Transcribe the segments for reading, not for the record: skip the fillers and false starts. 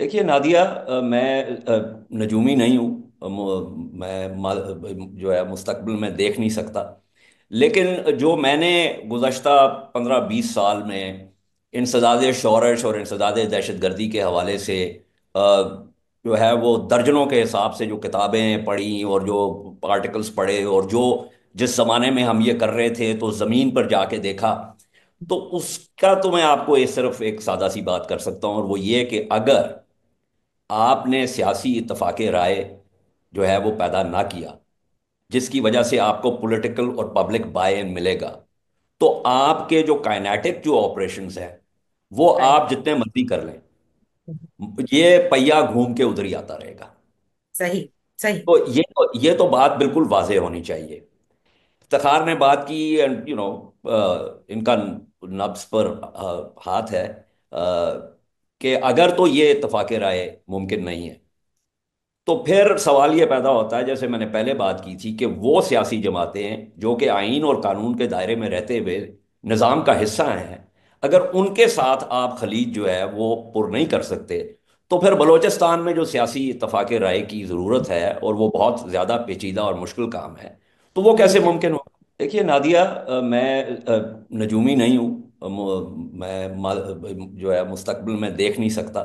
देखिए नादिया, मैं नजूमी नहीं हूँ। मैं जो है मुस्तकबिल में देख नहीं सकता। लेकिन जो मैंने गुज़श्ता 15-20 साल में इंसदाद शोरश और इंसदाद दहशतगर्दी के हवाले से जो है वो दर्जनों के हिसाब से जो किताबें पढ़ी और जो आर्टिकल्स पढ़े और जो जिस ज़माने में हम ये कर रहे थे तो ज़मीन पर जाके देखा। तो उसका तो मैं आपको ये सिर्फ एक सादा सी बात कर सकता हूँ, और वो ये कि अगर आपने सियासी इत्तफाक राय जो है वो पैदा ना किया, जिसकी वजह से आपको पॉलिटिकल और पब्लिक बाय इन मिलेगा, तो आपके जो काइनेटिक जो ऑपरेशंस हैं वो राइट। आप जितने मर्जी कर लें, ये पहिया घूम के उधर ही आता रहेगा। सही। सही। तो ये तो बात बिल्कुल वाज़ेह होनी चाहिए। इफ्तिखार ने बात की, एंड इनका नब्ज पर हाथ है, कि अगर तो ये इत्तफाक राय मुमकिन नहीं है, तो फिर सवाल ये पैदा होता है, जैसे मैंने पहले बात की थी, कि वो सियासी जमातें जो कि आईन और कानून के दायरे में रहते हुए निज़ाम का हिस्सा हैं, अगर उनके साथ आप खलीज जो है वो पुर नहीं कर सकते, तो फिर बलूचिस्तान में जो सियासी इत्तफाक राय की ज़रूरत है और वो बहुत ज़्यादा पेचीदा और मुश्किल काम है, तो वो कैसे मुमकिन हो। देखिए नादिया, मैं नजूमी नहीं हूँ। मैं जो है मुस्तकबिल में देख नहीं सकता।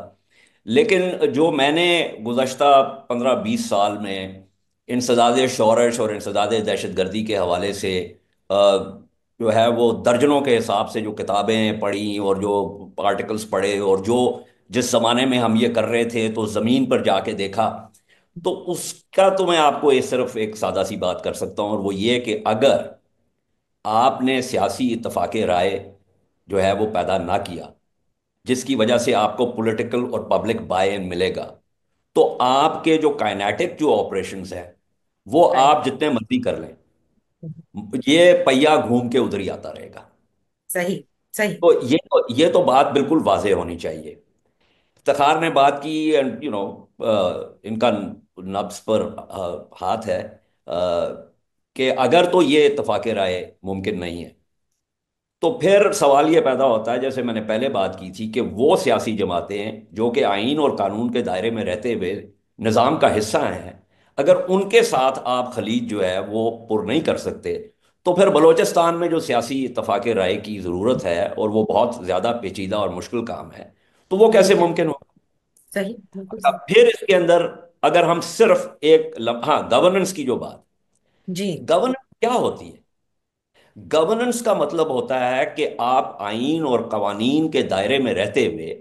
लेकिन जो मैंने गुज़श्ता 15-20 साल में इंसदाद शोरश और इंसदाद दहशतगर्दी के हवाले से जो है वो दर्जनों के हिसाब से जो किताबें पढ़ी और जो आर्टिकल्स पढ़े और जो जिस ज़माने में हम ये कर रहे थे तो ज़मीन पर जाके देखा, तो उसका तो मैं आपको ये सिर्फ एक सादा सी बात कर सकता हूँ, और वो ये कि अगर आपने सियासी इत्तफाक राय जो है वो पैदा ना किया, जिसकी वजह से आपको पॉलिटिकल और पब्लिक बाय इन मिलेगा, तो आपके जो काइनेटिक जो ऑपरेशंस हैं वो राइट। आप जितने मर्जी कर लें, ये पहिया घूम के उधर ही आता रहेगा। सही। सही। तो ये तो बात बिल्कुल वाज़ेह होनी चाहिए। इफ्तिखार ने बात की, एंड इनका नब्ज पर हाथ है, कि अगर तो ये इत्तफाक राय मुमकिन नहीं है, तो फिर सवाल ये पैदा होता है, जैसे मैंने पहले बात की थी, कि वो सियासी जमातें जो कि आईन और कानून के दायरे में रहते हुए निज़ाम का हिस्सा हैं, अगर उनके साथ आप खलीज जो है वो पुर नहीं कर सकते, तो फिर बलूचिस्तान में जो सियासी इत्तफाक राय की ज़रूरत है और वो बहुत ज़्यादा पेचीदा और मुश्किल काम है, तो वो कैसे मुमकिन हो। सही। बिल्कुल अच्छा, सही। फिर इसके अंदर अगर हम सिर्फ हाँ, गवर्नेंस की जो बात, जी। गवर्नेंस क्या होती है। गवर्नेंस का मतलब होता है कि आप आईन और कवानीन के दायरे में रहते हुए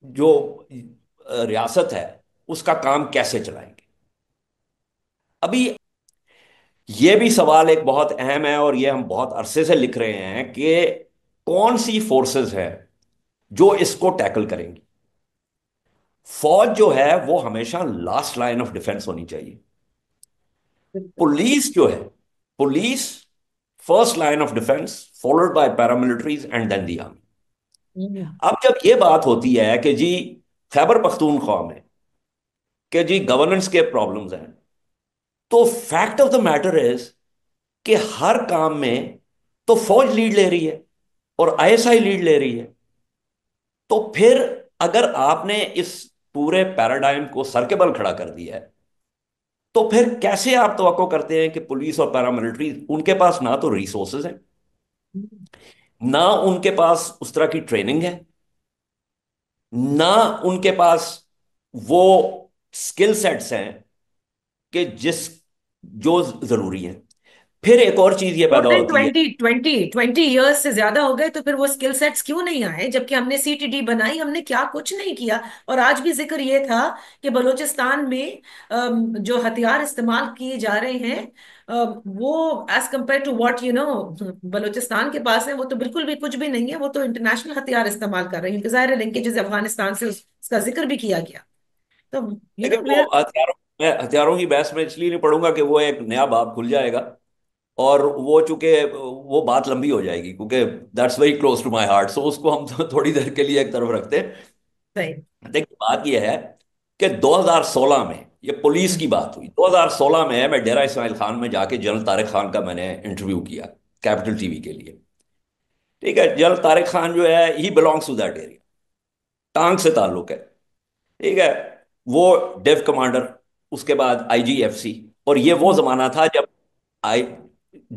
जो रियासत है उसका काम कैसे चलाएंगे। अभी ये भी सवाल एक बहुत अहम है, और ये हम बहुत अरसे से लिख रहे हैं कि कौन सी फोर्सेस हैं जो इसको टैकल करेंगी। फौज जो है वो हमेशा लास्ट लाइन ऑफ डिफेंस होनी चाहिए। बिल्कुल। पुलिस जो है, police first line of defence, followed by paramilitaries and then the army. Hmm. अब जब ये बात होती है कि जी खैबर पख्तूनख्वा में कि जी गवर्नेंस के प्रॉब्लम्स हैं, तो fact of the matter is कि हर काम में तो फौज लीड ले रही है और आईएसआई लीड ले रही है। तो फिर अगर आपने इस पूरे पैराडाइम को सर के बल खड़ा कर दिया है, तो फिर कैसे आप तवक्को करते हैं कि पुलिस और पैरामिलिट्री, उनके पास ना तो रिसोर्सेज हैं, ना उनके पास उस तरह की ट्रेनिंग है, ना उनके पास वो स्किल सेट्स हैं कि जिस जो जरूरी है। फिर एक और चीज ये मोर पैदा देन होती है। 20 20 20 ईयर्स से ज्यादा हो गए, तो फिर वो स्किल सेट्स क्यों नहीं आए जबकि हमने सीटीडी बनाई, हमने क्या कुछ नहीं किया। और आज भी जिक्र ये था कि बलूचिस्तान में जो हथियार इस्तेमाल किए जा रहे हैं, वो as compare to what Balochistan के पास है, वो तो बिल्कुल भी कुछ भी नहीं है। वो तो इंटरनेशनल हथियार इस्तेमाल कर रहे हैं, क्योंकि जाहिर लिंकेजेस अफगानिस्तान से उसका जिक्र भी किया गया। तो देखिए वी वो हथियारों, मैं हथियारों की बहस में इसलिए नहीं पढ़ूंगा कि वो एक नया बाब खुल जाएगा, और वो चूंकि वो बात लंबी हो जाएगी, क्योंकि that's very close to my heart, so उसको हम थोड़ी देर के लिए एक तरफ रखते हैं। सही। देखिए बात यह है कि 2016 में ये पुलिस की बात हुई। 2016 में मैं डेरा इस्माइल खान में जाके जनरल तारिक खान का मैंने इंटरव्यू किया, कैपिटल टीवी के लिए। ठीक है, जनरल तारिक खान जो है ही बिलोंग्स टू दैट एरिया, टांग से ताल्लुक है। ठीक है। वो डेव कमांडर, उसके बाद आईजीएफसी। और ये वो हम्म। जमाना था जब आई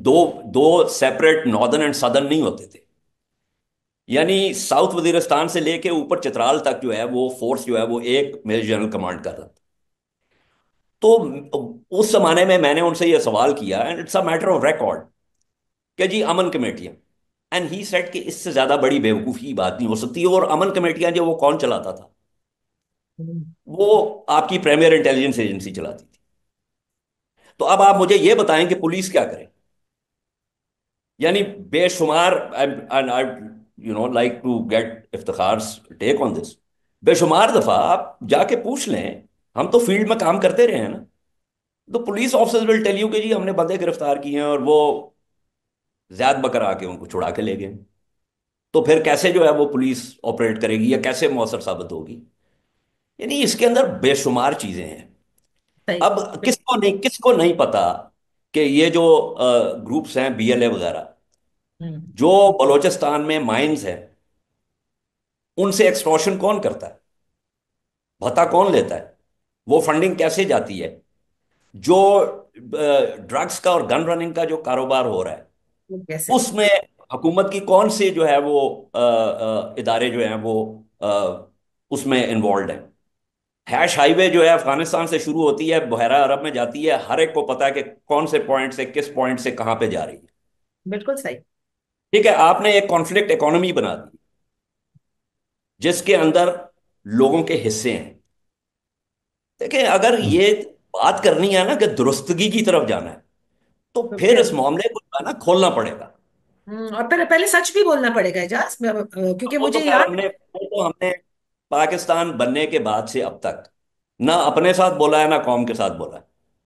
दो दो सेपरेट नॉर्दर्न एंड सदर्न नहीं होते थे। यानी साउथ वजीरिस्तान से लेके ऊपर चित्राल तक जो है वो फोर्स जो है वो एक मेजर जनरल कमांड कर रहा था। तो उस जमाने में मैंने उनसे ये सवाल किया, and it's a matter of record, कि जी अमन कमेटियां। एंड ही सेड कि इससे ज्यादा बड़ी बेवकूफी की बात नहीं हो सकती। और अमन कमेटियां जो वो कौन चलाता था? हम्म। वो आपकी प्रीमियर इंटेलिजेंस एजेंसी चलाती थी। तो अब आप मुझे ये बताएं कि पुलिस क्या करे। यानी बेशुमार, I like to get Iftikhar's take on this. बेशुमार दफा आप जाके पूछ लें, हम तो फील्ड में काम करते रहे हैं ना। तो police officers will tell you कि जी हमने बंदे गिरफ्तार किए हैं और वो जैद बकर आके उनको छुड़ा के ले गए। तो फिर कैसे जो है वो पुलिस ऑपरेट करेगी या कैसे मौसर साबित होगी? यानी इसके अंदर बेशुमार चीजें हैं। सही। अब किसको नहीं पता कि ये जो ग्रुप्स हैं, बीएलए वगैरह, हम्म। जो बलूचिस्तान में माइंस है, उनसे एक्सटॉर्शन कौन करता है? भत्ता कौन लेता है? वो फंडिंग कैसे जाती है? जो ड्रग्स का और गन रनिंग का जो कारोबार हो रहा है, वो कैसे? उसमें हुकूमत की कौन से जो है वो इदारे जो हैं वो अ, उसमें इन्वॉल्व हैं? हैश हाईवे जो है अफगानिस्तान से शुरू होती है, बहरा अरब में जाती है, हर एक को पता है कि कौन से पॉइंट से किस पॉइंट से कहां पे जा रही है। बिल्कुल सही। ठीक है, आपने एक कॉन्फ्लिक्ट इकोनॉमी बना दी जिसके अंदर लोगों के हिस्से हैं। देखिए, अगर ये बात करनी है ना कि दुरुस्तगी की तरफ जाना है, तो तो फिर फिर इस मामले को जो है ना खोलना पड़ेगा। और पहले पहले सच भी बोलना पड़ेगा एजाज, क्योंकि वो तो मुझे खैर याद। पाकिस्तान बनने के बाद से अब तक ना अपने साथ बोला है ना कौम के साथ बोला है।